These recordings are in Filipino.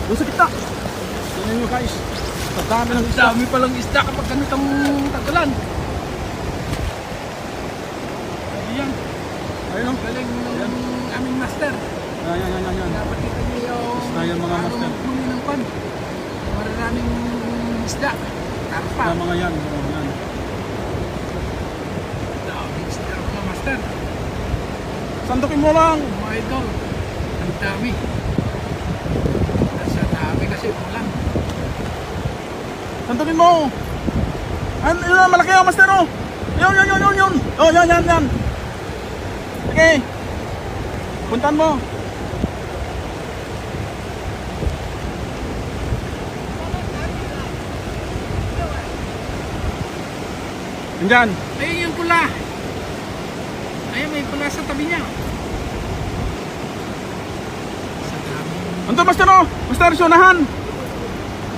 Doon sa kita. Tingnan nyo guys. Sa dami ng isda. Dami palang isda kapag ganitong tagkalan. Ayan. Ayun o. Galing ng aming master. Yan. Dapat kita niyo yung Isda yan, mga master. huli ng pan. Maraming isda. Karpa. Yan mga yan. Yan. Daming isda mga master. Sandukin mo lang. Mga idol. Ang dami. Sa dami kasi ulan. Sandukin mo. Ano yun, malaki ang master o. Yun. Oh, yan. Sige. Puntan mo. Andyan. Ayun yung pula. Ayun, may pula sa tabi niya. Sa dami. Anto master o. Master, sunahan.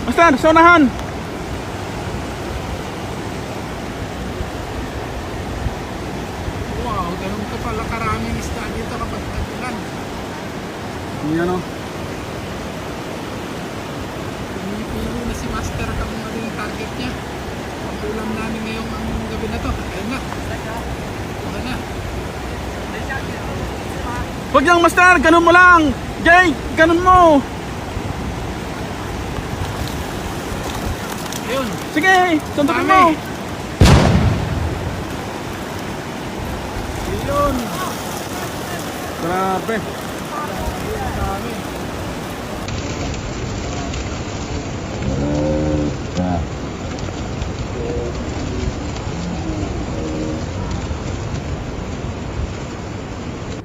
Master, sunahan. Wow, ganun ka pala karaming isda dito kapag tag-ulan. Yan o. Pinipilo na si Master kung ano yung target niya. Ang ulam namin ngayong gabi na to. Ayun na. Wala na. Huwag yung master, ganun mo lang. Jay, ganun mo. Ayun. Sige, sandukin Dami. mo. Ayun. Grabe.